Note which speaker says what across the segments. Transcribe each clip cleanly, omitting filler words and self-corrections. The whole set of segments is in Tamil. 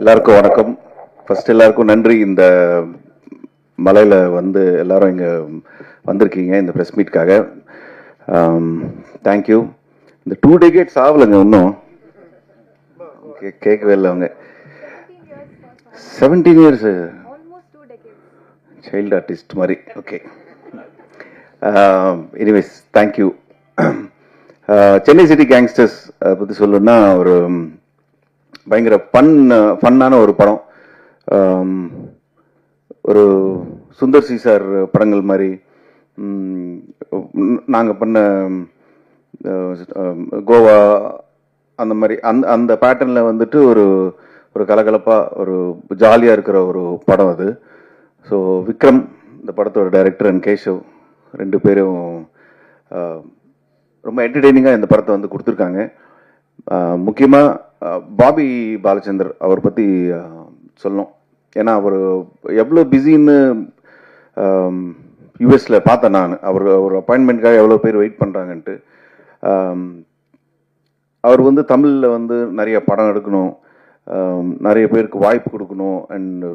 Speaker 1: எல்லாருக்கும் வணக்கம். ஃபர்ஸ்ட் எல்லாருக்கும் நன்றி. இந்த மலையில் வந்து எல்லாரும் இங்கே வந்திருக்கீங்க இந்த ப்ரெஸ் மீட்காக. தேங்க்யூ. இந்த 2 decades ஆகலைங்க இன்னும், கேட்கவே இல்லை அவங்க. 17 years சைல்டு ஆர்டிஸ்ட் மாதிரி. Okay, anyways thank you. Chennai city gangsters பற்றி சொல்லணும்னா ஒரு பயங்கர ஃபன்னான ஒரு படம். ஒரு சுந்தர் சி சார் படங்கள் மாதிரி நாங்கள் பண்ண கோவா அந்த மாதிரி அந்த பேட்டர்னில் வந்துட்டு ஒரு ஒரு கலகலப்பாக ஒரு ஜாலியாக இருக்கிற ஒரு படம் அது. ஸோ விக்ரம் இந்த படத்தோட டைரக்டர் அண்ட் கேஷவ் 2 பேரும் ரொம்ப என்டர்டெய்னிங்காக இந்த படத்தை வந்து கொடுத்துருக்காங்க. முக்கியமாக பாபி பாலச்சந்தர் அவர் பற்றி சொல்லணும். ஏன்னா அவர் எவ்வளோ பிஸின்னு யூஎஸில் பார்த்தேன் நான். அவர் அப்பாயின்மெண்ட்காக எவ்வளோ பேர் வெயிட் பண்ணுறாங்கன்ட்டு. அவர் வந்து தமிழில் வந்து நிறைய படம் எடுக்கணும், நிறைய பேருக்கு வாய்ப்பு கொடுக்கணும், அண்ட்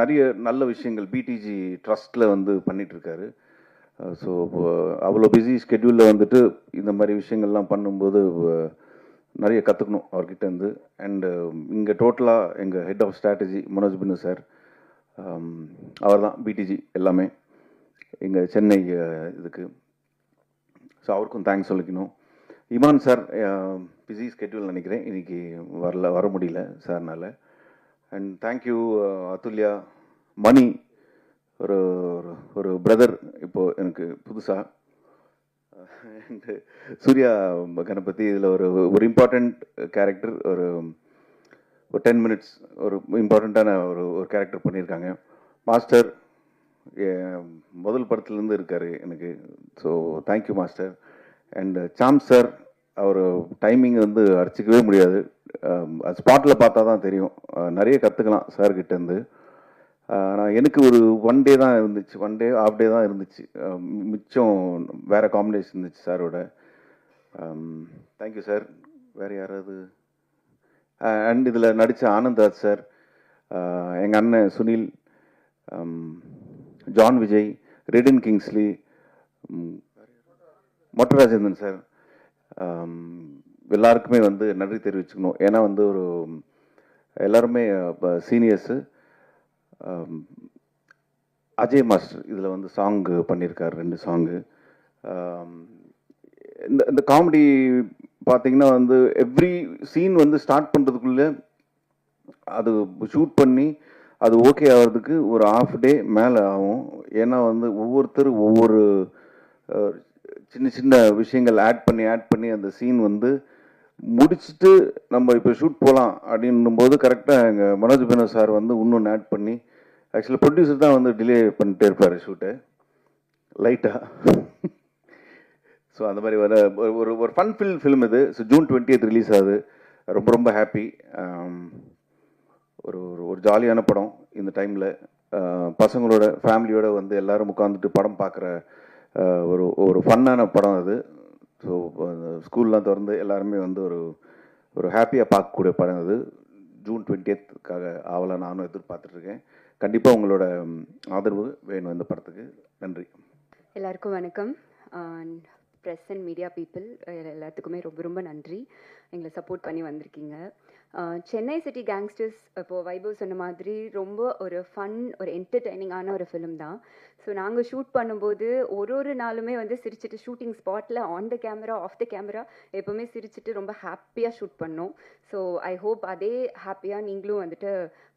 Speaker 1: நிறைய நல்ல விஷயங்கள் பிடிஜி ட்ரஸ்ட்டில் வந்து பண்ணிகிட்ருக்காரு. ஸோ அவ்வளோ பிஸி ஸ்கெட்யூலில் வந்துட்டு இந்த மாதிரி விஷயங்கள்லாம் பண்ணும்போது நிறைய கற்றுக்கணும் அவர்கிட்ட இருந்து. அண்டு இங்கே டோட்டலாக எங்கள் head of strategy Manoj Binnu sir, அவர் தான் பிடிஜி எல்லாமே எங்கள் சென்னை இதுக்கு. ஸோ அவருக்கும் தேங்க்ஸ் சொல்லிக்கணும். இமான் சார் பிஸி ஸ்கெட்யூல் நினைக்கிறேன், இன்றைக்கி வர முடியல சார்னால. அண்ட் தேங்க்யூ அதுல்யா, மணி ஒரு ஒரு பிரதர் இப்போது எனக்கு புதுசாக. அண்டு சூர்யா கணபதி இதில் ஒரு இம்பார்ட்டண்ட் கேரக்டர், ஒரு 10 minutes ஒரு இம்பார்ட்டண்ட்டான ஒரு கேரக்டர் பண்ணியிருக்காங்க. மாஸ்டர் முதல் படத்துலேருந்து இருக்கார் எனக்கு. So thank you master. And Sam sir, அவர் டைமிங் வந்து அடிச்சிக்கவே முடியாது, ஸ்பாட்டில் பார்த்தா தான் தெரியும். நிறைய கற்றுக்கலாம் சார்கிட்டேருந்து. நான் எனக்கு ஒரு 1 day தான் இருந்துச்சு, 1 day ½ day தான் இருந்துச்சு, மிச்சம் வேறு காம்பினேஷன் இருந்துச்சு சாரோட. Thank you sir. வேறு யாராவது? அண்ட் இதில் நடித்த ஆனந்த்ராஜ் சார், எங்கள் அண்ணன் Sunil, John Vijay, Redin Kingsley, Mottarajendran sir, எல்லாருக்குமே வந்து நன்றி தெரிவிச்சுக்கணும். ஏன்னா வந்து ஒரு எல்லாருமே சீனியர்ஸு. அஜய் மாஸ்டர் இதில் வந்து சாங்கு பண்ணியிருக்கார், 2 சாங்கு. இந்த காமெடி பார்த்தீங்கன்னா வந்து எவ்ரி சீன் வந்து ஸ்டார்ட் பண்ணுறதுக்குள்ளே அது ஷூட் பண்ணி அது ஓகே ஆகிறதுக்கு ஒரு ½ day மேலே ஆகும். ஏன்னா வந்து ஒவ்வொருத்தர் ஒவ்வொரு சின்ன சின்ன விஷயங்கள் ஆட் பண்ணி அந்த சீன் வந்து முடிச்சுட்டு நம்ம இப்போ ஷூட் போகலாம் அப்படின்னும்போது கரெக்டாக எங்கள் மனோஜ் பினோ சார் வந்து இன்னொன்று ஆட் பண்ணி, ஆக்சுவலாக ப்ரொடியூசர் தான் வந்து டிலே பண்ணிட்டே இருப்பார் ஷூட்டை லைட்டாக. ஸோ அந்த மாதிரி ஒரு ஃபன் ஃபில்ம் இது. ஸோ June 20th ரிலீஸ் ஆகுது. ரொம்ப ரொம்ப ஹாப்பி. ஒரு ஜாலியான படம். இந்த டைமில் பசங்களோட ஃபேமிலியோட வந்து எல்லோரும் உட்காந்துட்டு படம் பார்க்குற ஒரு ஃபன்னான படம் அது. ஸோ ஸ்கூல்லாம் திறந்து எல்லாருமே வந்து ஒரு ஹாப்பியாக பார்க்கக்கூடிய படம் அது. June 20th ஆவலாக நானும் எதிர்பார்த்துட்ருக்கேன். கண்டிப்பாக உங்களோட ஆதரவு வேணும் இந்த படத்துக்கு. நன்றி.
Speaker 2: எல்லாருக்கும் வணக்கம். ப்ரெஸ் அண்ட் மீடியா பீப்புள் எல்லாத்துக்குமே ரொம்ப ரொம்ப நன்றி, எங்களை சப்போர்ட் பண்ணி வந்திருக்கீங்க. சென்னை சிட்டி கேங்ஸ்டர்ஸ் இப்போது வைபவ் சொன்ன மாதிரி ரொம்ப ஒரு ஃபன், ஒரு என்டர்டெய்னிங்கான ஒரு ஃபிலிம் தான். ஸோ நாங்கள் ஷூட் பண்ணும்போது ஒரு நாளுமே வந்து சிரிச்சுட்டு, ஷூட்டிங் ஸ்பாட்டில் on the camera off the camera எப்போவுமே சிரிச்சுட்டு ரொம்ப ஹாப்பியாக ஷூட் பண்ணோம். ஸோ ஐ ஹோப் அதே ஹாப்பியாக நீங்களும் வந்துட்டு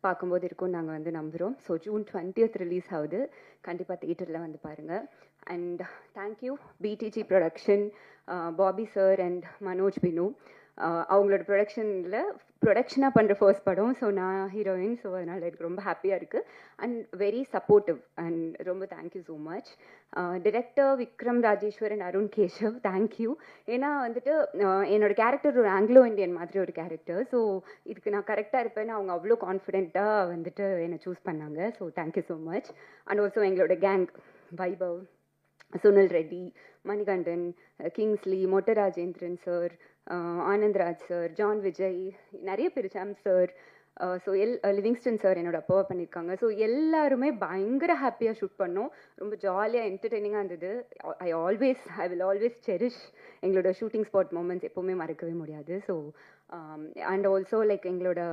Speaker 2: பார்க்கும்போது இருக்கும்னு நாங்கள் வந்து நம்புகிறோம். ஸோ June 20th ரிலீஸ் ஆகுது, கண்டிப்பாக தியேட்டரில் வந்து பாருங்கள். And thank you PDG production, Bobby sir and Manoj Binu. அவங்களோட ப்ரொடக்ஷனாக பண்ணுற ஃபர்ஸ்ட் படம். ஸோ நான் ஹீரோயின். ஸோ அதனால் எனக்கு ரொம்ப ஹாப்பியாக இருக்குது அண்ட் வெரி சப்போர்ட்டிவ். அண்ட் ரொம்ப thank you so much. Director Vikram Rajeshwar and Arun Keshav, thank you. ஏன்னா வந்துட்டு என்னோடய கேரக்டர் ஒரு ஆங்கிலோ இண்டியன் மாதிரி ஒரு கேரக்டர். ஸோ இதுக்கு நான் கரெக்டாக இருப்பேன்னு அவங்க அவ்வளோ கான்ஃபிடென்ட்டாக வந்துட்டு என்னை சூஸ் பண்ணாங்க. So thank you so much. And also எங்களோட gang Vaibhav, Sunil Reddy, Manikandan, Kingsley, Mottarajendran sir, Anandraj sir, John Vijay, நிறைய பேர், Sam sir, so Livingston sir என்னோட அப்பாவை பண்ணியிருக்காங்க. ஸோ எல்லாருமே பயங்கர ஹாப்பியாக ஷூட் பண்ணோம். ரொம்ப ஜாலியாக என்டர்டெய்னிங்காக இருந்தது. ஐ வில் ஆல்வேஸ் செரிஷ் எங்களோட ஷூட்டிங் ஸ்பாட் மூமெண்ட்ஸ் எப்போவுமே மறக்கவே முடியாது. ஸோ அண்ட் ஆல்சோ லைக் எங்களோட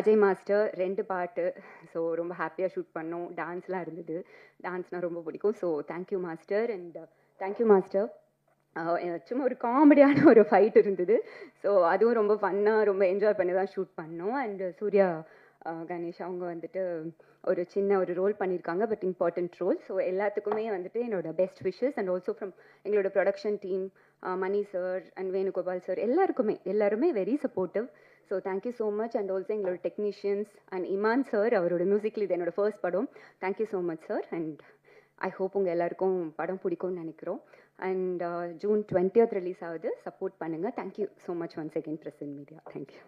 Speaker 2: அஜய் மாஸ்டர் 2 பாட்டு, ஸோ ரொம்ப ஹாப்பியாக ஷூட் பண்ணோம். டான்ஸ்லாம் இருந்தது. டான்ஸ்னால் ரொம்ப பிடிக்கும். So thank you master. And thank you master. சும்மா ஒரு காமெடியான ஒரு ஃபைட் இருந்தது. ஸோ அதுவும் ரொம்ப ஃபன்னாக ரொம்ப என்ஜாய் பண்ணி தான் ஷூட் பண்ணோம். அண்ட் சூர்யா கணேஷ் அவங்க வந்துட்டு ஒரு சின்ன ஒரு ரோல் பண்ணியிருக்காங்க, பட் இம்பார்ட்டன்ட் ரோல். ஸோ எல்லாத்துக்குமே வந்துட்டு என்னோட best wishes. And also from எங்களோட production team, Mani sir and Venugopal sir எல்லாருமே very supportive. So thank you so much. And also எங்களோட டெக்னீஷியன்ஸ் அண்ட் இமான் சார், அவரோட மியூசிக்கில் இது என்னோட ஃபர்ஸ்ட் படம். Thank you so much sir. And I hope உங்கள் எல்லாருக்கும் படம் பிடிக்கும்னு நினைக்கிறோம். அண்ட் ஜூன் 20th ரிலீஸ் ஆகுது. சப்போர்ட் பண்ணுங்கள். Thank you so much once again present media. Thank you.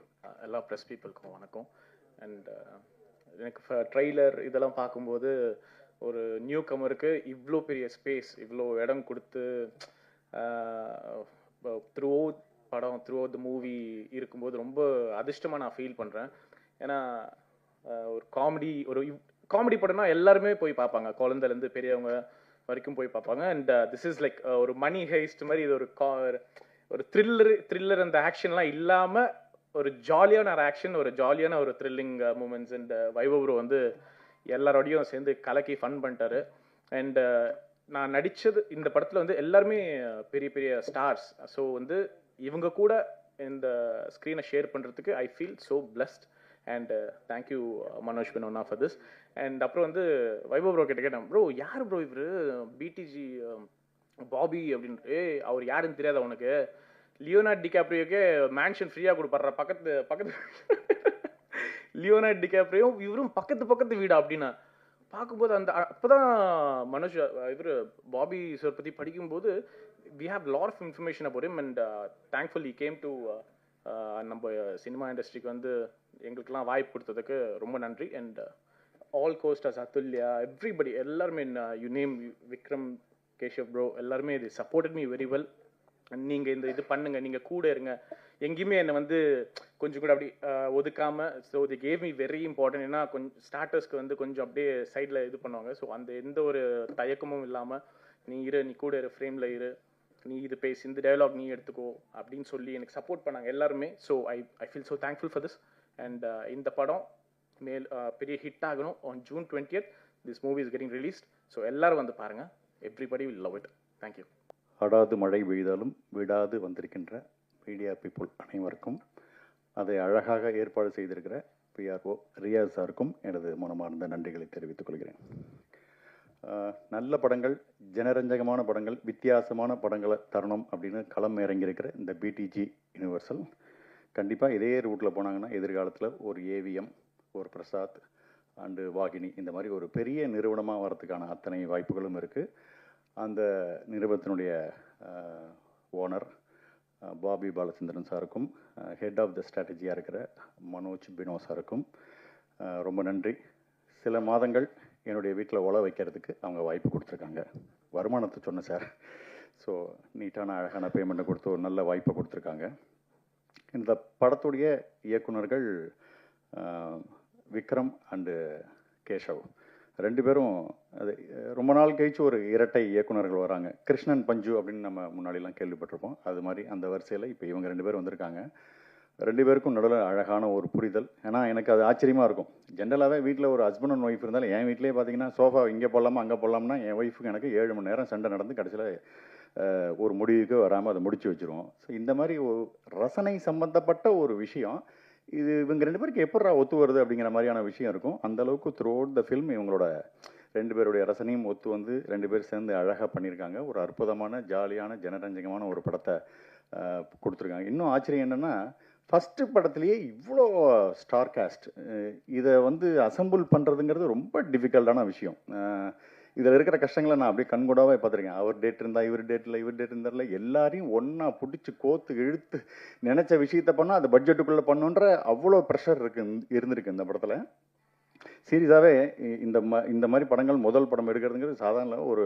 Speaker 3: எல்லா ப்ரெஸ் பீப்புளுக்கும் வணக்கம். அண்ட் எனக்கு ட்ரெய்லர் இதெல்லாம் பார்க்கும்போது ஒரு நியூ கமருக்கு இவ்வளோ பெரிய ஸ்பேஸ், இவ்வளோ இடம் கொடுத்து த்ரூ த மூவி இருக்கும்போது ரொம்ப அதிர்ஷ்டமாக நான் ஃபீல் பண்ணுறேன். ஏன்னா ஒரு காமெடி படம்னா எல்லாருமே போய் பார்ப்பாங்க, குழந்தைலேருந்து பெரியவங்க வரைக்கும் போய் பார்ப்பாங்க. அண்ட் திஸ் இஸ் லைக் ஒரு மணி ஹைஸ்ட் மாதிரி. இது ஒரு த்ரில்லர் அந்த ஆக்ஷன்லாம் இல்லாமல் ஒரு ஜாலியான ஒரு ஆக்ஷன், ஒரு ஜாலியான ஒரு thrilling moments. And Vaibhav bro வந்து எல்லாரோடையும் சேர்ந்து கலக்கி ஃபன் பண்ணிட்டாரு. அண்ட் நான் நடித்தது இந்த படத்தில் வந்து எல்லாருமே பெரிய பெரிய ஸ்டார்ஸ். ஸோ வந்து இவங்க கூட இந்த ஸ்க்ரீனை ஷேர் பண்ணுறதுக்கு I feel so blessed. And thank you Manoj Binona for this. And அப்புறம் வந்து வைபவ் ப்ரோ கிட்ட கேட்டேன், ப்ரோ யார் ப்ரோ இவர் பிடிஜி பாபி அப்படின்னு. அவர் யாருன்னு தெரியாத உனக்கு? லியோனார்டோ டிகாப்ரியோக்கே மேன்ஷன் ஃப்ரீயாக கொடுப்பாரு பக்கத்து லியோனார்டோ டிகாப்ரியோ இவரும் பக்கத்து வீடா அப்படின்னா பார்க்கும்போது அப்போதான் மனோஜ் இவர் பாபி சார் பற்றி படிக்கும்போது we have a lot of information about him. And thankfully he came to நம்ம சினிமா இண்டஸ்ட்ரிக்கு வந்து எங்களுக்கெல்லாம் வாய்ப்பு கொடுத்ததுக்கு ரொம்ப நன்றி. And all costars, Athulya, everybody எல்லாருமே, you name Vikram, Keshav bro, எல்லாருமே இது சப்போர்ட்டட் மீ வெரி வெல். நீங்கள் இது பண்ணுங்க, நீங்கள் கூட இருங்க, எங்கேயுமே என்னை வந்து கொஞ்சம் கூட அப்படி ஒதுக்காமல். So the gave me very important. ஏன்னா கொஞ்சம் ஸ்டார்டர்ஸ்க்கு வந்து கொஞ்சம் அப்படியே சைடில் இது பண்ணுவாங்க. ஸோ அந்த எந்த ஒரு தயக்கமும் இல்லாமல் நீ கூட இரு, ஃப்ரேமில் இரு, நீ இது பேசி, இந்த டயலாக் நீ எடுத்துக்கோ அப்படின்னு சொல்லி எனக்கு சப்போர்ட் பண்ணாங்க எல்லாருமே. So I feel so thankful for this. And இந்த படம் பெரிய ஹிட் ஆகணும். On June 20th this movie is getting released. So எல்லாரும் வந்து பாருங்கள். Everybody will love it. Thank you.
Speaker 4: அடாது மழை பெய்தாலும் விடாது வந்திருக்கின்ற மீடியா பீப்புள் அனைவருக்கும், அதை அழகாக ஏற்பாடு செய்திருக்கிற பிஆர்ஓ ரியாஸ் சாருக்கும் எனது மனமார்ந்த நன்றிகளை தெரிவித்துக் கொள்கிறேன். நல்ல படங்கள், ஜனரஞ்சகமான படங்கள், வித்தியாசமான படங்களை தரணும் அப்படின்னு களம் இறங்கியிருக்கிற இந்த பிடிஜி யூனிவர்சல் கண்டிப்பாக இதே ரூட்டில் போனாங்கன்னா எதிர்காலத்தில் ஒரு ஏவிஎம், ஒரு பிரசாத் அண்டு வாகினி இந்த மாதிரி ஒரு பெரிய நிறுவனமாக வரதுக்கான அத்தனை வாய்ப்புகளும் இருக்குது. அந்த நிறுவனத்தினுடைய ஓனர் பாபி பாலச்சந்திரன் சாருக்கும், ஹெட் ஆஃப் த ஸ்ட்ராட்டஜியாக இருக்கிற மனோஜ் பினோ சாருக்கும் ரொம்ப நன்றி. சில மாதங்கள் என்னுடைய வீட்டில் உழ வைக்கிறதுக்கு அவங்க வாய்ப்பு கொடுத்துருக்காங்க. வருமானத்தை சொன்னேன் சார். ஸோ நீட்டான அழகான பேமெண்ட்டை கொடுத்து ஒரு நல்ல வாய்ப்பை கொடுத்துருக்காங்க. இந்த படத்துடைய இயக்குனர்கள் விக்ரம் அண்டு கேஷவ் 2 பேரும் அது ரொம்ப நாள் கழிச்சு ஒரு இரட்டை இயக்குனர்கள் வராங்க. கிருஷ்ணன் பஞ்சு அப்படின்னு நம்ம முன்னாடிலாம் கேள்விப்பட்டிருப்போம். அது மாதிரி அந்த வரிசையில் இப்போ இவங்க 2 பேர் வந்திருக்காங்க. 2 பேருக்கும் நடுவில் அழகான ஒரு புரிதல். ஏன்னா எனக்கு அது ஆச்சரியமாக இருக்கும். ஜென்ரலாகவே வீட்டில் ஒரு ஹஸ்பண்ட் அண்ட் ஒய்ஃப் இருந்தாலும், என் வீட்டிலே பார்த்தீங்கன்னா சோஃபா இங்கே போடலாமா அங்கே போடலாம்னா என் ஒய்ஃபுக்கு எனக்கு 7 மணி நேரம் சண்டை நடந்து கடைசியில் ஒரு முடிவுக்கு வராமல் அதை முடிச்சு வச்சுருவோம். ஸோ இந்த மாதிரி ஒரு ரசனை சம்பந்தப்பட்ட ஒரு விஷயம் இது இவங்க 2 பேருக்கு எப்படா ஒத்து வருது அப்படிங்கிற மாதிரியான விஷயம் இருக்கும். அந்தளவுக்கு த்ரூ அவுட் த ஃபில்ம் இவங்களோட 2 பேருடைய ரசனையும் ஒத்து வந்து 2 பேர் சேர்ந்து அழகாக பண்ணியிருக்காங்க. ஒரு அற்புதமான ஜாலியான ஜனரஞ்சகமான ஒரு படத்தை கொடுத்துருக்காங்க. இன்னும் ஆச்சரியம் என்னென்னா, ஃபஸ்ட்டு படத்துலேயே இவ்வளோ ஸ்டார் காஸ்ட், இதை வந்து அசம்பிள் பண்ணுறதுங்கிறது ரொம்ப டிஃபிகல்ட்டான விஷயம். இதில் இருக்கிற கஷ்டங்களை நான் அப்படியே கண்கூடாவே பார்த்துருக்கேன். அவர் டேட் இருந்தால் இவர் டேட் இருந்தார்ல, எல்லாரையும் ஒன்றா பிடிச்சி கோத்து இழுத்து நினச்ச விஷயத்த பண்ணால் அது பட்ஜெட்டுக்குள்ளே பண்ணுன்ற அவ்வளோ ப்ரெஷர் இருந்திருக்கு இந்த படத்தில். சீரியஸாகவே இந்த மாதிரி படங்கள் முதல் படம் எடுக்கிறதுங்கிறது சாதாரண ஒரு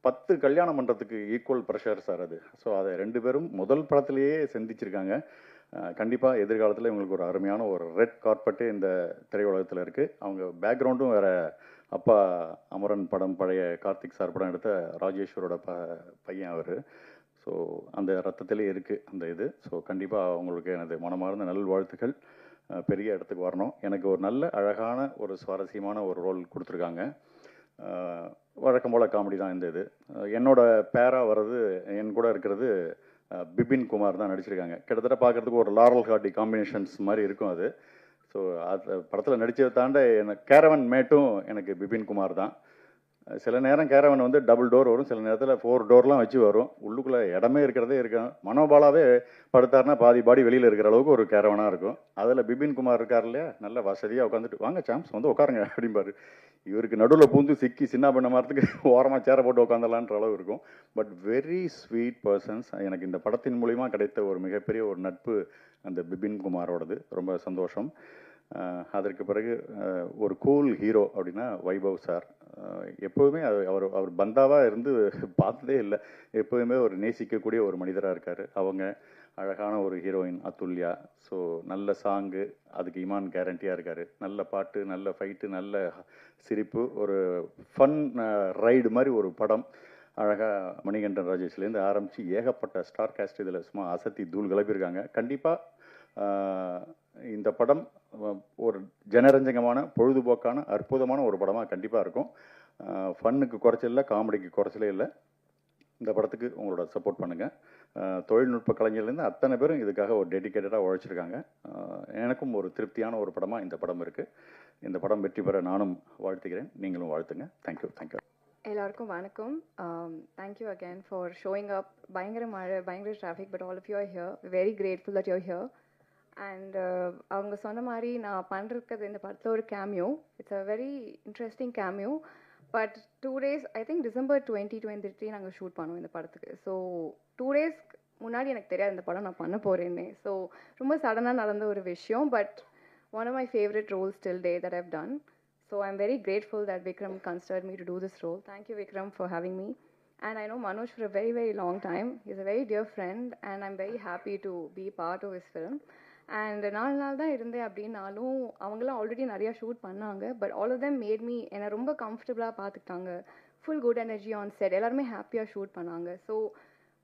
Speaker 4: 10 கல்யாணம் பண்ணுறதுக்கு ஈக்குவல் ப்ரெஷர் சார் அது. ஸோ அதை 2 பேரும் முதல் படத்துலேயே சந்திச்சிருக்காங்க. கண்டிப்பாக எதிர்காலத்தில் இவங்களுக்கு ஒரு அருமையான ஒரு ரெட் கார்பெட்டு இந்த திரையுலகத்தில் இருக்குது. அவங்க பேக்ரவுண்டும் வேறு, அப்பா அமரன் படம், பழைய கார்த்திக் சார் படம் எடுத்த ராஜேஸ்வரோட பையன் அவர். ஸோ அந்த ரத்தத்திலே இருக்குது அந்த இது. ஸோ கண்டிப்பாக அவங்களுக்கு எனது மனமார்ந்த நல்வாழ்த்துக்கள். பெரிய இடத்துக்கு வரணும். எனக்கு ஒரு நல்ல அழகான ஒரு சுவாரஸ்யமான ஒரு ரோல் கொடுத்துருக்காங்க. வழக்கம் போல் காமெடி தான் இந்த இது. என்னோட பேராக வர்றது, என் கூட இருக்கிறது பிபின் குமார் தான் நடிச்சிருக்காங்க. கிட்டத்தட்ட பார்க்குறதுக்கு ஒரு லாரல் ஹார்டி காம்பினேஷன்ஸ் மாதிரி இருக்கும் அது. ஸோ அது படத்தில் நடித்ததை தாண்ட எனக்கு கேரவன் மேட்டும் எனக்கு பிபின் குமார் தான். சில நேரம் கேரவன் வந்து டபுள் டோர் வரும், சில நேரத்தில் 4 டோர்லாம் வச்சு வரும். உள்ளுக்குள்ளே இடமே இருக்கிறதே இருக்கும். மனோபாலாவே படுத்தாருன்னா பாதி பாடி வெளியில் இருக்கிற அளவுக்கு ஒரு கேரவனாக இருக்கும். அதில் பிபின் குமார் இருக்கார் இல்லையா, நல்ல வசதியாக உட்காந்துட்டு வாங்க சாம்ஸ் வந்து உட்காருங்க அப்படிம்பாரு. இவருக்கு நடுவில் பூந்து சிக்கி சின்ன பண்ண மாறத்துக்கு ஓரமாக சேர போட்டு உட்காந்துடலான்ற அளவு இருக்கும். But very sweet persons. எனக்கு இந்த படத்தின் மூலிமா கிடைத்த ஒரு மிகப்பெரிய ஒரு நட்பு அந்த பிபின் குமாரோடது. ரொம்ப சந்தோஷம். அதற்கு பிறகு ஒரு கூல் ஹீரோ அப்படின்னா வைபவ் சார். எப்போதுமே அவர் பந்தாவாக இருந்து பார்த்ததே இல்லை. எப்போதுமே ஒரு நேசிக்கக்கூடிய ஒரு மனிதராக இருக்கார். அவங்க அழகான ஒரு ஹீரோயின் அதுல்யா. ஸோ நல்ல சாங்கு, அதுக்கு இமான் கேரண்டியாக இருக்கார். நல்ல பாட்டு, நல்ல ஃபைட்டு, நல்ல சிரிப்பு, ஒரு ஃபன் ரைடு மாதிரி ஒரு படம். அழகாக மணிகண்டன் ராஜேஷ்லேருந்து ஆரம்பித்து ஏகப்பட்ட ஸ்டார் காஸ்ட் இதில் சும்மா அசத்தி தூள் கிளப்பியிருக்காங்க. கண்டிப்பாக இந்த படம் ஒரு ஜனரஞ்சகமான, பொழுதுபோக்கான, அற்புதமான ஒரு படமாக கண்டிப்பாக இருக்கும். ஃபன்னுக்கு குறைச்சல் இல்லை, காமெடிக்கு குறைச்சலே இல்லை. இந்த படத்துக்கு உங்களோட சப்போர்ட் பண்ணுங்கள். தொழில்நுட்ப கலைஞர்லேருந்து அத்தனை பேரும் இதுக்காக ஒரு டெடிக்கேட்டடாக உழைச்சிருக்காங்க. எனக்கும் ஒரு திருப்தியான ஒரு படமாக இந்த படம் இருக்குது. இந்த படம் வெற்றி பெற நானும் வாழ்த்துக்கிறேன், நீங்களும் வாழ்த்துங்க. தேங்க்யூ.
Speaker 5: எல்லாருக்கும் வணக்கம். Thank you again for showing up. பயங்கர மழை, பயங்கர traffic, but all of you are here. Very grateful that you are here. And அவங்க சொன்ன மாதிரி நான் பண்ணுறது இந்த படத்தில் ஒரு cameo. It's a very interesting cameo. But 2 days, I think December 2023 நாங்கள் ஷூட் பண்ணோம் இந்த படத்துக்கு. ஸோ 2 days முன்னாடி எனக்கு தெரியாது இந்த படம் நான் பண்ண போகிறேன்னே. ஸோ ரொம்ப சடனாக நடந்த ஒரு விஷயம். But one of my favourite roles till day that I've done. So I'm very grateful that Vikram considered me to do this role. Thank you, Vikram, for having me. And I know Manoj for a very, very long time. He's a very dear friend, and I'm very happy to be part of his film. And 4 நாள் தான் இருந்தேன் அப்படின்னாலும் அவங்களாம் ஆல்ரெடி நிறையா ஷூட் பண்ணாங்க. But all of them made me, என்னை ரொம்ப கம்ஃபர்டபுளாக பார்த்துக்கிட்டாங்க. Full good energy on set. எல்லாருமே ஹாப்பியாக ஷூட் பண்ணாங்க. So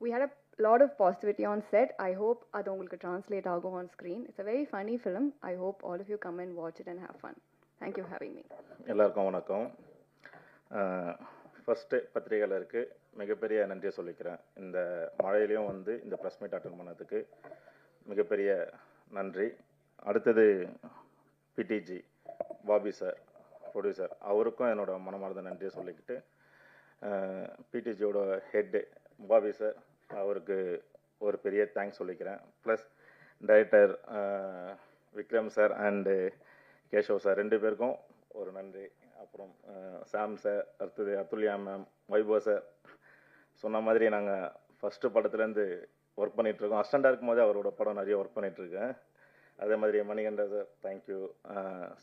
Speaker 5: we had a lot of positivity on set. I hope அது உங்களுக்கு translate ஆகும் on screen. It's a very funny film. I hope all of you come and watch it and have fun. Thank you for having me.
Speaker 6: எல்லாருக்கும் வணக்கம். ஃபஸ்ட்டு பத்திரிகையாளருக்கு மிகப்பெரிய நன்றியை சொல்லிக்கிறேன். இந்த மழையிலையும் வந்து இந்த ப்ரெஸ் மீட் அட்டன் பண்ணதுக்கு மிகப்பெரிய நன்றி. அடுத்தது பிடிஜி பாபி சார், ப்ரொடியூசர், அவருக்கும் என்னோட மனமார்ந்த நன்றியை சொல்லிக்கிட்டு, பிடிஜியோட ஹெட்டு பாபி சார், அவருக்கு ஒரு பெரிய தேங்க்ஸ் சொல்லிக்கிறேன். Plus director Vikram sir and Keshav sir, 2 பேருக்கும் ஒரு நன்றி. அப்புறம் சாம் சார், அடுத்தது அதுல்யா மேம், வைபவ் சார். சொன்ன மாதிரி நாங்கள் ஃபஸ்ட்டு படத்துலேருந்து ஒர்க் பண்ணிகிட்ருக்கோம். அசிஸ்டண்டாக இருக்கும்போது அவரோட படம் நிறைய ஒர்க் பண்ணிகிட்ருக்கேன். அதே மாதிரி மணிகண்டன் சார், தேங்க்யூ.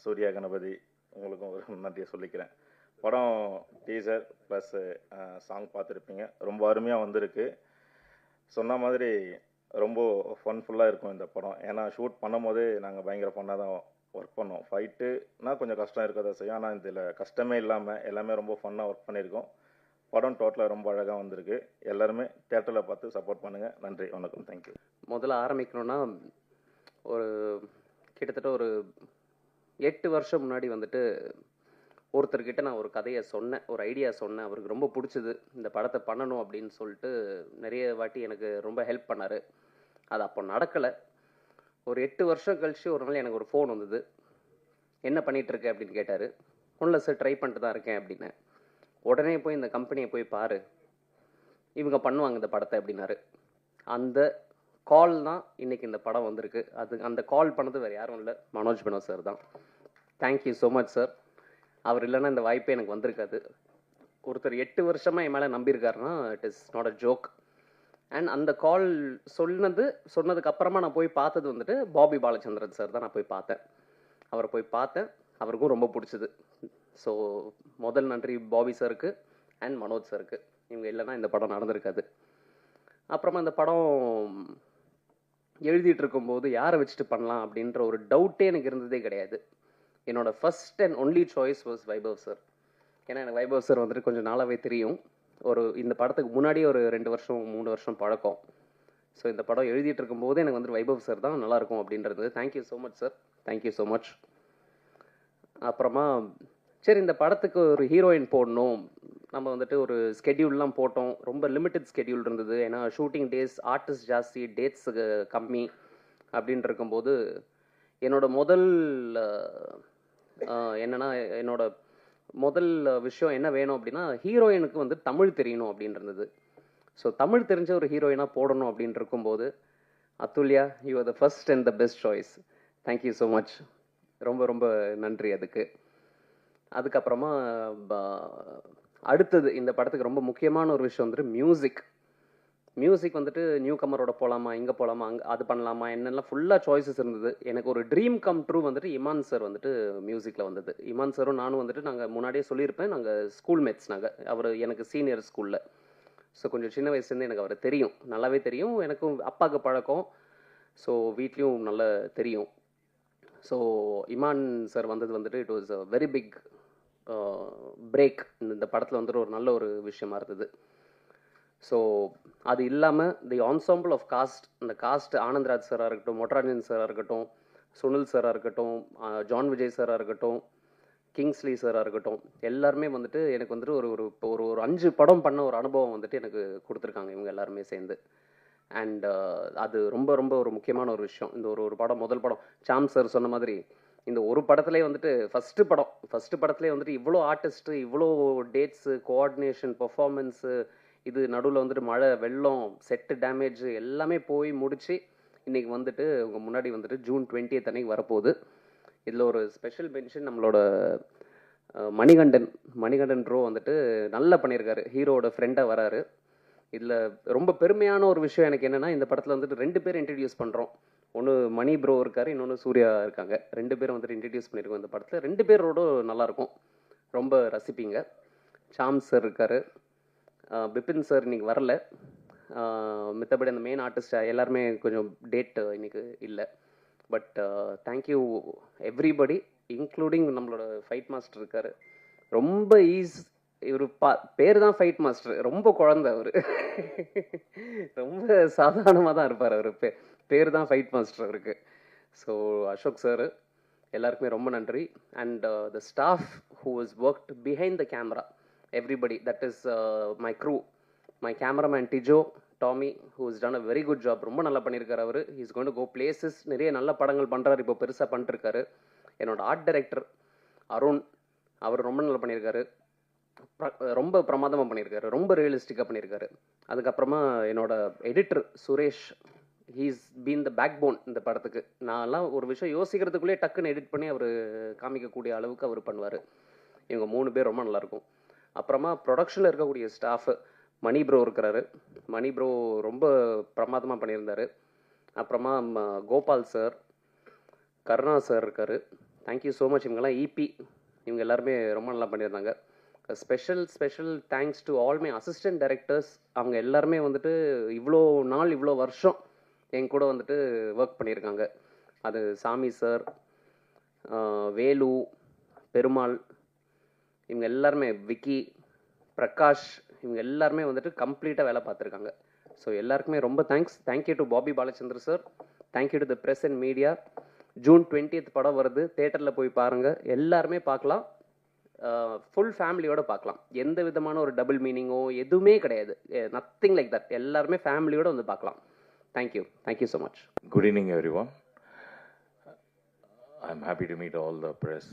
Speaker 6: சூர்யா கணபதி, உங்களுக்கும் ஒரு நன்றியை சொல்லிக்கிறேன். படம் டீசர் ப்ளஸ் சாங் பார்த்துருப்பீங்க, ரொம்ப அருமையாக வந்திருக்கு. சொன்ன மாதிரி ரொம்ப ஃபன்ஃபுல்லாக இருக்கும் இந்த படம். ஏன்னா ஷூட் பண்ணும் போதே நாங்கள் பயங்கர ஃபன்னாக தான் ஒர்க் பண்ணோம். ஃபைட்டுனா கொஞ்சம் கஷ்டம் இருக்க தான் செய்யும், ஆனால் இதில் கஷ்டமே இல்லாமல் எல்லாமே ரொம்ப ஃபன்னாக ஒர்க் பண்ணியிருக்கோம். படம் டோட்டலாக ரொம்ப அழகாக வந்திருக்கு. எல்லாருமே தேட்டரில் பார்த்து சப்போர்ட் பண்ணுங்கள். நன்றி, வணக்கம், தேங்க்யூ.
Speaker 7: முதல்ல ஆரம்பிக்கணும்னா, ஒரு கிட்டத்தட்ட ஒரு 8 வருஷம் முன்னாடி வந்துட்டு ஒருத்தர்கிட்ட நான் ஒரு கதையை சொன்னேன், ஒரு ஐடியா சொன்னேன். அவருக்கு ரொம்ப பிடிச்சது, இந்த படத்தை பண்ணணும் அப்படின்னு சொல்லிட்டு நிறைய வாட்டி எனக்கு ரொம்ப ஹெல்ப் பண்ணார். அது அப்போ நடக்கலை. ஒரு 8 வருஷம் கழிச்சு ஒரு நாள் எனக்கு ஒரு ஃபோன் வந்தது. என்ன பண்ணிகிட்ருக்க அப்படின்னு கேட்டார். ஒன்றும் சார், ட்ரை பண்ணிட்டு தான் இருக்கேன் அப்படின்னு. உடனே போய் இந்த கம்பெனியை போய் பாரு, இவங்க பண்ணுவாங்க இந்த படத்தை அப்படின்னாரு. அந்த கால் தான் இன்றைக்கி இந்த படம் வந்திருக்கு. அந்த கால் பண்ணது வேறு யாரும் இல்லை, மனோஜ் வினோத் சார் தான். Thank you so much sir. அவர் இல்லைன்னா இந்த வாய்ப்பே எனக்கு வந்திருக்காது. ஒருத்தர் 8 வருஷமாக என் மேலே நம்பியிருக்காருன்னா it is not a joke. And அந்த கால் சொன்னதுக்கு அப்புறமா நான் போய் பார்த்தது வந்துட்டு பாபி பாலச்சந்திரன் சார் தான். நான் போய் பார்த்தேன், அவரை போய் பார்த்தேன். அவருக்கும் ரொம்ப பிடிச்சது. ஸோ முதல் நன்றி பாபி சாருக்கு அண்ட் மனோஜ் சாருக்கு. இவங்க இல்லைன்னா இந்த படம் நடந்திருக்காது. அப்புறமா இந்த படம் எழுதிட்டு இருக்கும்போது யாரை வச்சுட்டு பண்ணலாம் அப்படின்ற ஒரு டவுட்டே எனக்கு இருந்ததே கிடையாது. என்னோட first and only choice was Vaibhav sir. ஏன்னா எனக்கு வைபவ் சார் வந்துட்டு கொஞ்சம் நாளாகவே தெரியும். இந்த படத்துக்கு முன்னாடியே ஒரு 2 வருஷம் 3 வருஷம் பழக்கம். ஸோ இந்த படம் எழுதிட்டு இருக்கும்போது எனக்கு வந்துட்டு வைபவ் சார் தான் நல்லாயிருக்கும் அப்படின்றது. Thank you so much sir, thank you so much. அப்புறமா சரி இந்த படத்துக்கு ஒரு ஹீரோயின் போடணும், நம்ம வந்துட்டு ஒரு ஸ்கெடியூல்லாம் போட்டோம். ரொம்ப லிமிட்டட் ஸ்கெடியூல் இருந்தது, ஏன்னா ஷூட்டிங் டேஸ், ஆர்டிஸ்ட் ஜாஸ்தி, டேட்ஸ் கம்மி அப்படின்னு இருக்கும்போது என்னோட முதல் என்னன்னா என்னோட முதல் விஷயம் என்ன வேணும் அப்படின்னா ஹீரோயினுக்கு வந்து தமிழ் தெரியணும் அப்படின்னு இருந்தது. ஸோ தமிழ் தெரிஞ்ச ஒரு ஹீரோயினாக போடணும் அப்படின்னு இருக்கும்போது Athulya, you are the first and the best choice. Thank you so much, ரொம்ப ரொம்ப நன்றி அதுக்கு. அதுக்கப்புறமா அடுத்தது இந்த படத்துக்கு ரொம்ப முக்கியமான ஒரு விஷயம் வந்துட்டு மியூசிக் வந்துட்டு நியூ கமரோட போகலாமா, இங்கே போகலாமா, அங்கே அது பண்ணலாமா என்னெல்லாம் ஃபுல்லாக சாய்ஸஸ் இருந்தது. எனக்கு ஒரு ட்ரீம் கம் ட்ரூ வந்துட்டு இமான் சார் வந்துட்டு மியூசிக்கில் வந்தது. இமான் சாரும் நானும் வந்துட்டு நாங்கள் முன்னாடியே சொல்லியிருப்பேன், நாங்கள் ஸ்கூல் மேட்ஸ். அவர் எனக்கு சீனியர் ஸ்கூலில். ஸோ கொஞ்சம் சின்ன வயசுலேருந்து எனக்கு அவரை தெரியும், நல்லாவே தெரியும். எனக்கும் அப்பாவுக்கு பழக்கம், ஸோ வீட்லேயும் நல்லா தெரியும். ஸோ இமான் சார் வந்தது வந்துட்டு it was a very big break. இந்த படத்தில் வந்துட்டு ஒரு நல்ல ஒரு விஷயமா இருந்தது. ஸோ அது இல்லாமல் தி ஆன்சாம்பிள் ஆஃப் காஸ்ட், இந்த காஸ்ட் ஆனந்த்ராஜ் சாராக இருக்கட்டும், மொட்ராஜன் சாராக இருக்கட்டும், சுனில் சாராக இருக்கட்டும், ஜான் விஜய் சாராக இருக்கட்டும், கிங்ஸ்லி சாராக இருக்கட்டும், எல்லாருமே வந்துட்டு எனக்கு வந்துட்டு ஒரு ஒரு ஒரு 5 படம் பண்ண ஒரு அனுபவம் வந்துட்டு எனக்கு கொடுத்துருக்காங்க இவங்க எல்லாருமே சேர்ந்து. அண்ட் அது ரொம்ப ரொம்ப ஒரு முக்கியமான ஒரு விஷயம். இந்த ஒரு படம், முதல் படம், சாம் சார் சொன்ன மாதிரி இந்த ஒரு படத்துலேயே வந்துட்டு ஃபஸ்ட்டு படத்துலேயே வந்துட்டு இவ்வளோ ஆர்டிஸ்ட்டு, இவ்வளோ டேட்ஸு, கோஆர்டினேஷன், பெர்ஃபார்மன்ஸு, இது நடுவில் வந்துட்டு மழை, வெள்ளம், செட்டு டேமேஜ் எல்லாமே போய் முடிச்சு இன்றைக்கி வந்துட்டு உங்கள் முன்னாடி வந்துட்டு ஜூன் 20th அன்னைக்கு வரப்போகுது. இதில் ஒரு ஸ்பெஷல் மென்ஷன் நம்மளோட மணிகண்டன் ப்ரோ வந்துட்டு நல்லா பண்ணியிருக்காரு, ஹீரோட ஃப்ரெண்டாக வராரு. இதில் ரொம்ப பெருமையான ஒரு விஷயம் எனக்கு என்னென்னா, இந்த படத்தில் வந்துட்டு 2 பேர் இன்ட்ரடியூஸ் பண்ணுறோம். ஒன்று மணி ப்ரோ இருக்கார், இன்னொன்று சூர்யா இருக்காங்க. 2 பேரும் வந்துட்டு இன்ட்ரடியூஸ் பண்ணியிருக்கோம் இந்த படத்தில். 2 பேரோட நல்லாயிருக்கும், ரொம்ப ரசிப்பீங்க. சாம் சார் இருக்கார், பிபின் சார் இன்னைக்கு வரல, மித்தபடி அந்த மெயின் ஆர்டிஸ்ட் எல்லாருமே கொஞ்சம் டேட் இன்னைக்கு இல்லை. பட் தேங்க்யூ எவ்ரிபடி, இன்க்ளூடிங் நம்மளோட ஃபைட் மாஸ்டர் இருக்கார். ரொம்ப இவர் பேர் தான் ஃபைட் மாஸ்டர், ரொம்ப குழந்தை அவர், ரொம்ப சாதாரணமாக தான் இருப்பார் அவர். பேர் தான் ஃபைட் மாஸ்டர் அவருக்கு. ஸோ அசோக் சார் எல்லாருக்குமே ரொம்ப நன்றி. And the staff who is worked behind the camera, everybody, that is my crew, my cameraman Tijo, Tommy, who has done a very good job. ரொம்ப நல்லா பண்ணியிருக்காரு அவர். he is going to go places, நிறைய நல்ல படங்கள் பண்ணுறாரு, இப்போ பெருசாக பண்ணிருக்காரு. என்னோட ஆர்ட் டைரக்டர் அருண், அவர் ரொம்ப நல்லா பண்ணியிருக்காரு, ரொம்ப பிரமாதமாக பண்ணியிருக்காரு, ரொம்ப ரியலிஸ்டிக்காக பண்ணியிருக்காரு. அதுக்கப்புறமா என்னோட editor Suresh, he's been the backbone இந்த படத்துக்கு. நான்லாம் ஒரு விஷயம் யோசிக்கிறதுக்குள்ளேயே டக்குன்னு எடிட் பண்ணி அவர் காமிக்கக்கூடிய அளவுக்கு அவர் பண்ணுவார். இவங்க 3 பேர் ரொம்ப நல்லாயிருக்கும். அப்புறமா ப்ரொடக்ஷனில் இருக்கக்கூடிய ஸ்டாஃபு, மணி ப்ரோ இருக்கிறாரு, மணி ப்ரோ ரொம்ப பிரமாதமாக பண்ணியிருந்தார். அப்புறமா கோபால் சார், கருணா சார் இருக்கார், தேங்க்யூ ஸோ மச். இவங்கெல்லாம் இபி, இவங்க எல்லாருமே ரொம்ப நல்லா பண்ணியிருந்தாங்க. Special thanks to all my assistant directors. அவங்க எல்லாருமே வந்துட்டு இவ்வளோ நாள், இவ்வளோ வருஷம் என் கூட வந்துட்டு ஒர்க் பண்ணியிருக்காங்க. அது சாமி சார், வேலு, பெருமாள், இவங்க எல்லாருமே, விக்கி, பிரகாஷ், இவங்க எல்லாருமே வந்துட்டு கம்ப்ளீட்டாக வேலை பார்த்துருக்காங்க. ஸோ எல்லாருக்குமே ரொம்ப thank you to Bobby Balachandra sir, thank you to the press and media. June 20th படம் வருது, தேட்டரில் போய் பாருங்கள், எல்லாருமே பார்க்கலாம், ஃபுல் ஃபேமிலியோடு பார்க்கலாம். எந்த விதமான ஒரு டபுள் மீனிங்கோ எதுவுமே கிடையாது, நத்திங் லைக் தட். எல்லாருமே ஃபேமிலியோடு வந்து பார்க்கலாம். Thank you so much.
Speaker 6: Good evening everyone. I'm happy to meet all the press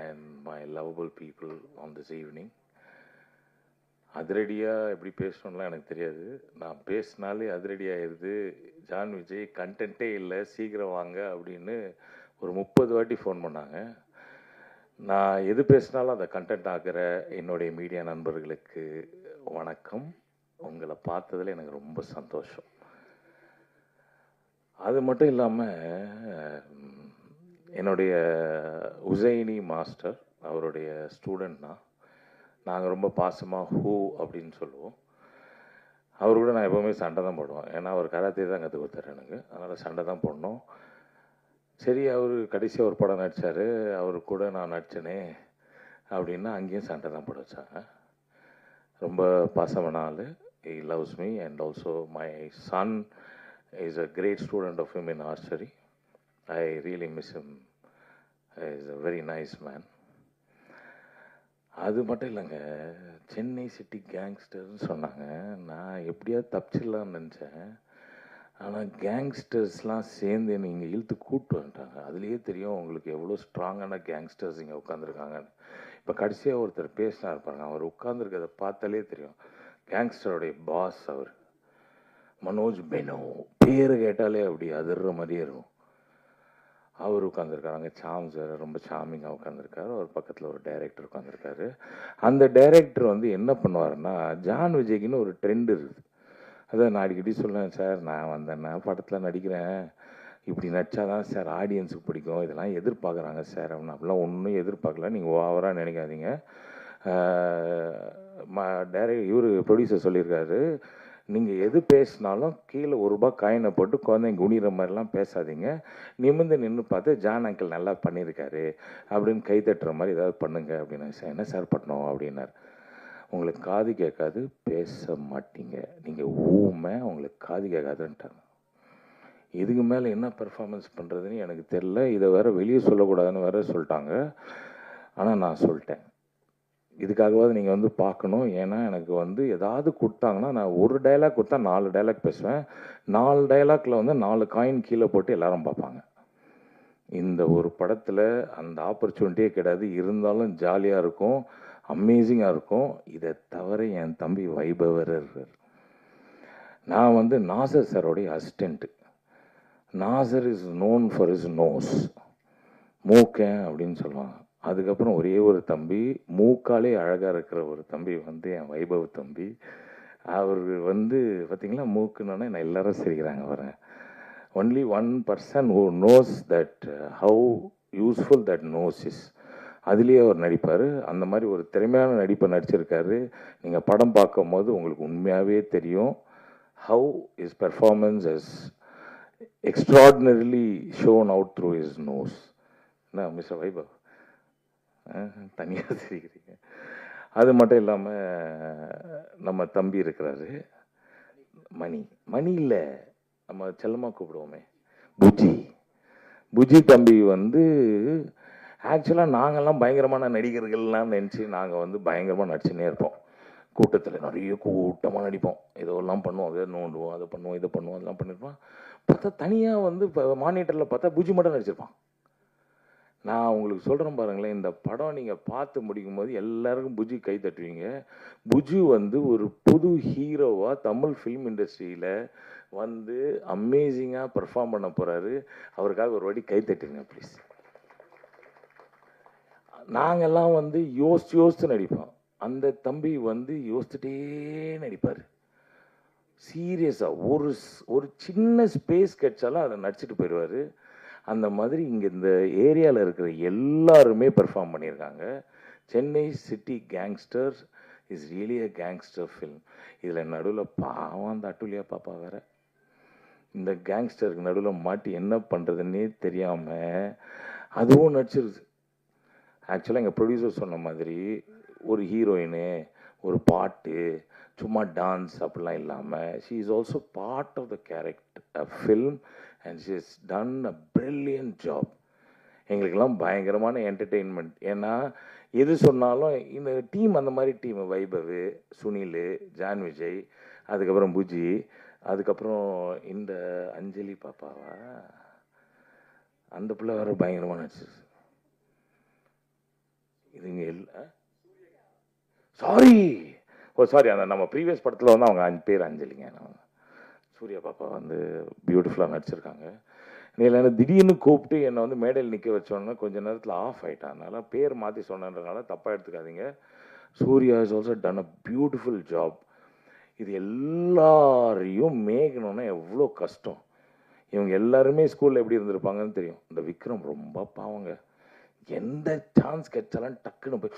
Speaker 6: and my lovable people on this evening. அதிரடியாக எப்படி பேசணும்லாம் எனக்கு தெரியாது, நான் பேசினாலே அதிரடியாகிடுது. ஜான் விஜய் கண்டென்ட்டே இல்லை, சீக்கிரம் வாங்க அப்படின்னு ஒரு 30 வாட்டி ஃபோன் பண்ணாங்க. நான் எது பேசினாலும் அதை கண்டென்ட் ஆகிற என்னுடைய மீடியா நண்பர்களுக்கு வணக்கம். உங்களை பார்த்ததில் எனக்கு ரொம்ப சந்தோஷம். அது மட்டும் இல்லாமல் என்னுடைய உசைனி மாஸ்டர், அவருடைய ஸ்டூடெண்ட் தான். நாங்கள் ரொம்ப பாசமாக ஹூ அப்படின்னு சொல்லுவோம். அவர் கூட நான் எப்போவுமே சண்டை தான் போடுவேன். ஏன்னா அவர் கராத்தே தான் கற்றுக் கொடுத்தாரு எனக்கு. அதனால் சண்டை தான் போடணும். சரி, அவர் கடைசியாக ஒரு படம் நடித்தார், அவர் கூட நான் நடித்தேனே அப்படின்னா அங்கேயும் சண்டை தான் போட வச்சாங்க. ரொம்ப பாசமான ஆள். He loves me and also my son is a great student of him in archery. I really miss him. He is a very nice man. அது மட்டும் இல்லைங்க, சென்னை சிட்டி கேங்ஸ்டர்னு சொன்னாங்க. நான் எப்படியாவது தப்பிச்சிடலான்னு நினச்சேன். ஆனால் கேங்ஸ்டர்ஸ்லாம் சேர்ந்து என்னை இங்கே இழுத்து கூப்பிட்டு வந்துட்டாங்க. அதுலேயே தெரியும் உங்களுக்கு எவ்வளோ ஸ்ட்ராங்கான கேங்ஸ்டர்ஸ் இங்கே உட்காந்துருக்காங்கன்னு. இப்போ கடைசியாக ஒருத்தர் பேசினா இருப்பாங்க, அவர் உட்காந்துருக்கிறத பார்த்தாலே தெரியும். கேங்ஸ்டருடைய பாஸ் அவர் மனோஜ் பெனோ, பேர் கேட்டாலே அப்படி அதிர்ற மாதிரியே இருக்கும். அவர் உட்காந்துருக்காங்க. சாம்ஸ் வேறு ரொம்ப சாமிங்காக உட்காந்துருக்காரு. ஒரு பக்கத்தில் ஒரு டைரக்டர் உட்காந்துருக்காரு. அந்த டைரக்டர் வந்து என்ன பண்ணுவாருன்னா, ஜான் விஜய்க்குன்னு ஒரு ட்ரெண்ட் இருக்குது. அதான் நான் அடிக்கடி சொல்லுவேன், சார் நான் வந்தேன்னா படத்தில் நடிக்கிறேன், இப்படி நடிச்சாதான் சார் ஆடியன்ஸுக்கு பிடிக்கும், இதெல்லாம் எதிர்பார்க்குறாங்க சார் அப்படின்னு. அப்படிலாம் ஒன்றும் எதிர்பார்க்கல, நீங்கள் ஓவராக நினைக்காதீங்க. இவர் ப்ரொடியூசர் சொல்லியிருக்காரு, நீங்கள் எது பேசினாலும் கீழே ₹1 காயினை போட்டு குழந்தைங்க குனிகிற மாதிரிலாம் பேசாதீங்க, நிமிர்ந்து நின்று பார்த்து ஜான் அங்கிள் நல்லா பண்ணியிருக்காரு அப்படின்னு கை தட்டுற மாதிரி ஏதாவது பண்ணுங்க அப்படின்னு. சார் என்ன சார் பண்ணோம் அப்படின்னார். உங்களுக்கு காது கேட்காது, பேச மாட்டீங்க, நீங்கள் ஊமை, உங்களுக்கு காது கேட்காதுன்ட்டாங்க. இதுக்கு மேலே என்ன பெர்ஃபார்மன்ஸ் பண்ணுறதுன்னு எனக்கு தெரில. இதை வேறு வெளியே சொல்லக்கூடாதுன்னு வேறு சொல்லிட்டாங்க. ஆனால் நான் சொல்லிட்டேன், இதுக்காகவாது நீங்கள் வந்து பார்க்கணும். ஏன்னா எனக்கு வந்து ஏதாவது கொடுத்தாங்கன்னா, நான் ஒரு டைலாக் கொடுத்தா 4 டைலாக் பேசுவேன். 4 டைலாக்ல வந்து 4 காயின் கீழே போட்டு எல்லாரும் பார்ப்பாங்க. இந்த ஒரு படத்தில் அந்த ஆப்பர்ச்சுனிட்டியே கிடையாது. இருந்தாலும் ஜாலியாக இருக்கும், அமேசிங்காக இருக்கும். இதை தவிர என் தம்பி வைபவர் இருக்கார். நான் வந்து நாசர் சாரோடைய assistant. Nassar is known for is nose, மூக்கன் அப்படின்னு சொல்லுவாங்க. அதுக்கப்புறம் ஒரே ஒரு தம்பி, மூக்காலே அழகாக இருக்கிற ஒரு தம்பி வந்து என் வைபவ் தம்பி. அவர் வந்து பார்த்திங்களா, மூக்குன்னொன்னே நான் எல்லாரும் சிரிக்கிறாங்க வரேன். Only one person who knows that how useful that nose is. அதுலேயே அவர் நடிப்பார். அந்த மாதிரி ஒரு திறமையான நடிப்பை நடிச்சிருக்காரு. நீங்கள் படம் பார்க்கும் போது உங்களுக்கு உண்மையாகவே தெரியும் how his performance is extraordinarily shown out through his nose. என்ன மிஸ்டர் வைபவ் தனியாக சிரிக்கிறீங்க. அது மட்டும் இல்லாமல் நம்ம தம்பி இருக்கிறாரு, மணி. மணி இல்லை, நம்ம செல்லமாக கூப்பிடுவோமே, புஜி. புஜி தம்பி வந்து ஆக்சுவலாக நாங்கள்லாம் பயங்கரமான நடிகர்கள்லாம் நினச்சி நாங்கள் வந்து பயங்கரமாக நடிச்சுன்னே இருப்போம். கூட்டத்தில் நிறைய கூட்டமாக நடிப்போம், எல்லாம் பண்ணுவோம், அதை நோண்டுவோம், அதை பண்ணுவோம், இதை பண்ணுவோம், அதெல்லாம் பண்ணியிருப்பான். பார்த்தா தனியாக வந்து இப்போ மானிட்டரில் பார்த்தா புஜி மட்டும் நடிச்சிருப்பான். நான் உங்களுக்கு சொல்கிறேன் பாருங்களேன், இந்த படம் நீங்கள் பார்த்து முடிக்கும் போது எல்லாருக்கும் புஜி கை தட்டுவீங்க. புஜி வந்து ஒரு புது ஹீரோவாக தமிழ் ஃபிலிம் இண்டஸ்ட்ரியில் வந்து அமேசிங்காக பெர்ஃபார்ம் பண்ண போகிறாரு. அவருக்காக ஒரு வாட்டி கை தட்டுங்க ப்ளீஸ். நாங்கள்லாம் வந்து யோசித்து நடிப்போம், அந்த தம்பி வந்து யோசிச்சுட்டே நடிப்பார். சீரியஸாக ஒரு சின்ன ஸ்பேஸ் கிடைச்சாலும் அதை நடிச்சுட்டு போயிடுவார். அந்த மாதிரி இங்கே இந்த ஏரியாவில் இருக்கிற எல்லாருமே பெர்ஃபார்ம் பண்ணியிருக்காங்க. Chennai city gangsters is really a gangster film. இதில் நடுவில் பாவம் அந்த அட்டுலியா பாப்பா வேற இந்த கேங்ஸ்டருக்கு நடுவில் மாட்டி என்ன பண்ணுறதுன்னே தெரியாமல் அதுவும் நடிச்சிருது. ஆக்சுவலாக எங்கள் ப்ரொடியூசர் சொன்ன மாதிரி ஒரு ஹீரோயினு, ஒரு பாட்டு, சும்மா டான்ஸ் அப்படிலாம் இல்லாமல் she is also part of the character film and she is done a brilliant job. எங்களுக்கெல்லாம் பயங்கரமான என்டர்டெயின்மெண்ட். ஏன்னா எது சொன்னாலும் இந்த டீம் அந்த மாதிரி டீம், வைபவ், சுனில், ஜான் விஜய், அதுக்கப்புறம் புஜி, அதுக்கப்புறம் இந்த அஞ்சலி பாப்பாவா, அந்த பிள்ளை வேறு பயங்கரமாக நடிச்சிருச்சு. இதுங்க எல்லாம் சாரி அந்த நம்ம ப்ரீவியஸ் படத்தில் வந்து அவங்க 5 பேர் அஞ்சலிங்க. சூர்யா பாப்பா வந்து பியூட்டிஃபுல்லாக நடிச்சிருக்காங்க. இல்லை திடீர்னு கூப்பிட்டு என்னை வந்து மேடையில் நிற்க வச்சோன்னா கொஞ்ச நேரத்தில் ஆஃப் ஆகிட்டான். அதனால் பேர் மாற்றி சொன்னதுனால தப்பாக எடுத்துக்காதீங்க. Surya is also done a beautiful job. இது எல்லாரையும் மேய்க்கணுன்னா எவ்வளோ கஷ்டம். இவங்க எல்லாருமே ஸ்கூலில் எப்படி இருந்திருப்பாங்கன்னு தெரியும். இந்த விக்ரம் ரொம்ப பாவங்க, எந்த சான்ஸ் கிடைச்சாலும் டக்குன்னு போய்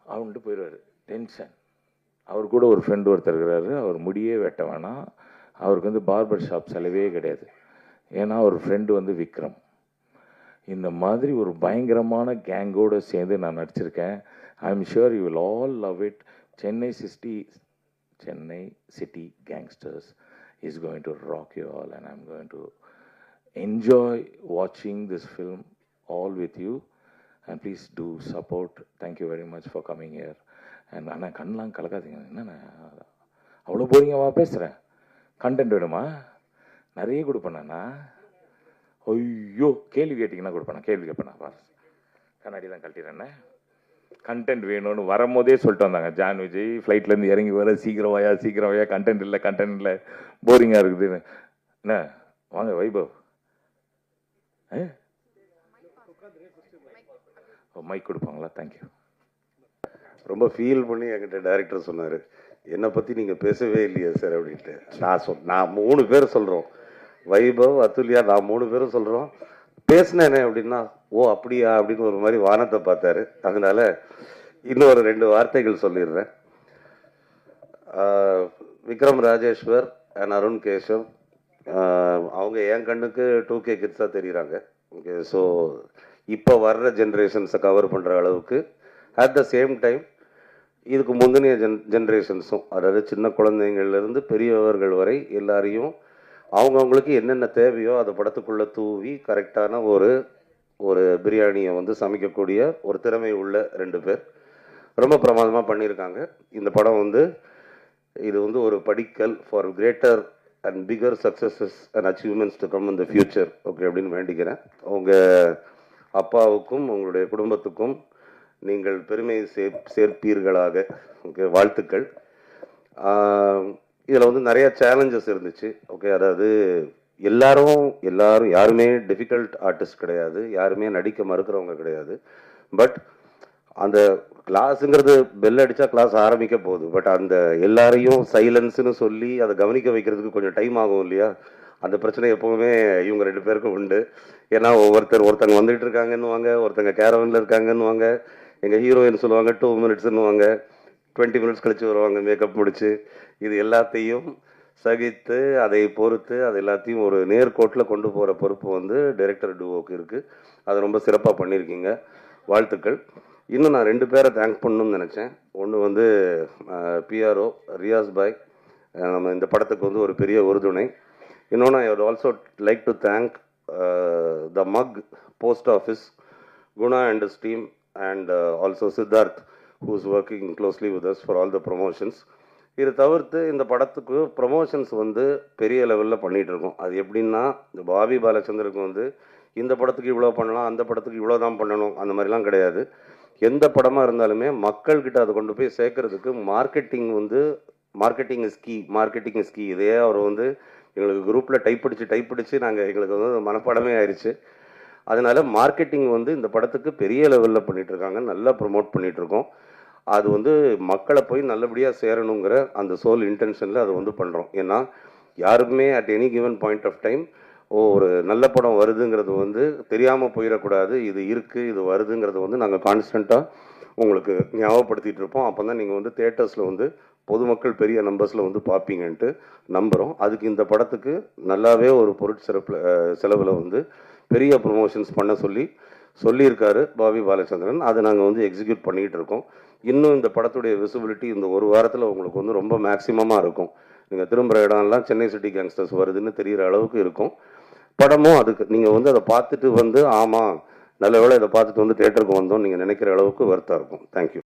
Speaker 6: அப்படின்ட்டு போயிடுவார். டென்ஷன் அவர் கூட ஒரு ஃப்ரெண்டு ஒருத்தர் இருக்கிறாரு, அவர் முடியே வெட்ட வேணாம், அவருக்கு வந்து பார்பர் ஷாப் செலவே கிடையாது. ஏன்னா அவர் ஃப்ரெண்டு வந்து விக்ரம். இந்த மாதிரி ஒரு பயங்கரமான கேங்கோடு சேர்ந்து நான் நடிச்சிருக்கேன். I am sure you will all love it. Chennai city gangsters is going to rock you all and I am going to enjoy வாட்சிங் this film all with you. And please do support. Thank you very much for coming here. And ஆனால் கண்ணெலாம் கலக்காதீங்க. என்னண்ணா அவ்வளோ போறீங்கவா பேசுகிறேன்? கண்டென்ட் வேணுமா? நிறைய கொடுப்பேண்ணா. ஐயோ, கேள்வி கேட்டிங்கன்னா கொடுப்பேண்ணா. கேள்வி கேட்பேண்ணா. பாஸ் கண்ணாடி தான் கழட்டிடுறேண்ணே. கண்டென்ட் வேணும்னு வரும்போதே சொல்லிட்டு வந்தாங்க. ஜான் விஜய் ஃப்ளைட்லேருந்து இறங்கி வர சீக்கிரம் வாயா, கண்டென்ட் இல்லை, போரிங்காக இருக்குதுன்னு. என்ன வாங்க வைபவ், மைக் கொடுப்பாங்களா? தேங்க்யூ.
Speaker 8: ரொம்ப ஃபீல் பண்ணி என்கிட்ட டைரக்டர் சொன்னார், என்னை பற்றி நீங்கள் பேசவே இல்லையா சார் அப்படின்ட்டு. நான் 3 பேர் சொல்கிறோம், வைபவ், அதுல்யா, நான் 3 பேரும் சொல்கிறோம். பேசினேனே அப்படின்னா, ஓ அப்படியா அப்படின்னு ஒரு மாதிரி வானத்தை பார்த்தாரு. அதனால இன்னொரு 2 வார்த்தைகள் சொல்லிடுறேன். விக்ரம் ராஜேஸ்வர் அண்ட் அருண் கேஷவ், அவங்க என் கண்ணுக்கு 2K கிட்ஸாக தெரியுறாங்க. ஓகே, ஸோ இப்போ வர்ற ஜென்ரேஷன்ஸை கவர் பண்ணுற அளவுக்கு, அட் த சேம் டைம் இதுக்கு முந்தினிய ஜென்ரேஷன்ஸும், அதாவது சின்ன குழந்தைங்கள்லேருந்து பெரியவர்கள் வரை எல்லாரையும் அவங்கவுங்களுக்கு என்னென்ன தேவையோ அதை படத்துக்குள்ளே தூவி கரெக்டான ஒரு பிரியாணியை வந்து சமைக்கக்கூடிய ஒரு திறமை உள்ள 2 பேர் ரொம்ப பிரமாதமாக பண்ணியிருக்காங்க. இந்த படம் வந்து இது வந்து ஒரு படிக்கல் for greater and bigger successes and achievements to come in the future. Okay அப்படின்னு வேண்டிக்கிறேன். உங்கள் அப்பாவுக்கும் உங்களுடைய குடும்பத்துக்கும் நீங்கள் பெருமை சேர்ப்பீர்களாக. ஓகே, வாழ்த்துக்கள். இதில் வந்து நிறைய சேலஞ்சஸ் இருந்துச்சு. ஓகே, அதாவது எல்லாரும் யாருமே டிஃபிகல்ட் ஆர்டிஸ்ட் கிடையாது, யாருமே நடிக்க மறுக்கிறவங்க கிடையாது. பட் அந்த கிளாஸுங்கிறது பெல் அடித்தா கிளாஸ் ஆரம்பிக்க போகுது. பட் அந்த எல்லாரையும் சைலன்ஸ்னு சொல்லி அதை கவனிக்க வைக்கிறதுக்கு கொஞ்சம் டைம் ஆகும் இல்லையா? அந்த பிரச்சனை எப்போவுமே இவங்க 2 பேருக்கும் உண்டு. ஏன்னா ஒருத்தங்க வந்துட்டு இருக்காங்கன்னுவாங்க, ஒருத்தங்க கேரவனில் இருக்காங்கன்னுவாங்க, எங்கள் ஹீரோயின் சொல்லுவாங்க 2 மினிட்ஸ்ன்னுவாங்க, 20 மினிட்ஸ் கழிச்சு வருவாங்க மேக்கப் முடிச்சு. இது எல்லாத்தையும் சகித்து அதை பொறுத்து அது எல்லாத்தையும் ஒரு நேர்கோட்டில் கொண்டு போகிற பொறுப்பு வந்து டைரக்டர் டூவோக்கு இருக்குது. அதை ரொம்ப சிறப்பாக பண்ணியிருக்கீங்க, வாழ்த்துக்கள். இன்னும் நான் 2 பேரை தேங்க் பண்ணணும்னு நினச்சேன். ஒன்று வந்து பிஆர்ஓ ரியாஸ் பாய், நம்ம இந்த படத்துக்கு வந்து ஒரு பெரிய உறுதுணை. இன்னொன்று I would also like to thank the mug post office, Guna and his team, and also Siddharth, who is working closely with us for all the promotions. இது தவிர்த்து இந்த படத்துக்கு ப்ரொமோஷன்ஸ் வந்து பெரிய லெவலில் பண்ணிகிட்டு இருக்கோம். அது எப்படின்னா, இந்த பாபி பாலச்சந்தருக்கு வந்து இந்த படத்துக்கு இவ்வளோ பண்ணலாம், அந்த படத்துக்கு இவ்வளோ தான் பண்ணணும், அந்த மாதிரிலாம் கிடையாது. எந்த படமாக இருந்தாலுமே மக்கள்கிட்ட அதை கொண்டு போய் சேர்க்கறதுக்கு மார்க்கெட்டிங் இஸ் கீ. இதே அவர் வந்து எங்களுக்கு குரூப்பில் டைப் பிடிச்சி எங்களுக்கு வந்து மனப்பாடமே ஆயிடுச்சு. அதனால மார்க்கெட்டிங் வந்து இந்த படத்துக்கு பெரிய லெவலில் பண்ணிகிட்ருக்காங்க, நல்லா ப்ரொமோட் பண்ணிகிட்ருக்கோம். அது வந்து மக்களை போய் நல்லபடியாக சேரணுங்கிற அந்த சோல் இன்டென்ஷனில் அதை வந்து பண்ணுறோம். ஏன்னா யாருக்குமே at any given point of time ஒரு நல்ல படம் வருதுங்கிறது வந்து தெரியாமல் போயிடக்கூடாது. இது இருக்குது, இது வருதுங்கிறது வந்து நாங்கள் கான்ஸ்டண்ட்டாக உங்களுக்கு ஞாபகப்படுத்திகிட்டு இருப்போம். அப்போ தான் நீங்கள் வந்து தியேட்டர்ஸில் வந்து பொதுமக்கள் பெரிய நம்பர்ஸில் வந்து பார்ப்பீங்கன்ட்டு நம்புகிறோம். அதுக்கு இந்த படத்துக்கு நல்லாவே ஒரு செலவில் வந்து பெரிய ப்ரொமோஷன்ஸ் பண்ண சொல்லியிருக்காரு பாபி பாலச்சந்திரன். அதை நாங்கள் வந்து எக்ஸிக்யூட் பண்ணிகிட்டு இருக்கோம். இன்னும் இந்த படத்துடைய விசிபிலிட்டி இந்த ஒரு வாரத்தில் உங்களுக்கு வந்து ரொம்ப மேக்ஸிமமாக இருக்கும். நீங்கள் திரும்புகிற இடம்லாம் சென்னை சிட்டி கேங்ஸ்டர்ஸ் வருதுன்னு தெரிகிற அளவுக்கு இருக்கும். படமும் அதுக்கு நீங்கள் வந்து அதை பார்த்துட்டு வந்து ஆமாம் நல்ல வேளை இதை பார்த்துட்டு வந்து தியேட்டருக்கு வந்தோம் நீங்கள் நினைக்கிற அளவுக்கு வர்த்தாக இருக்கும். தேங்க்யூ.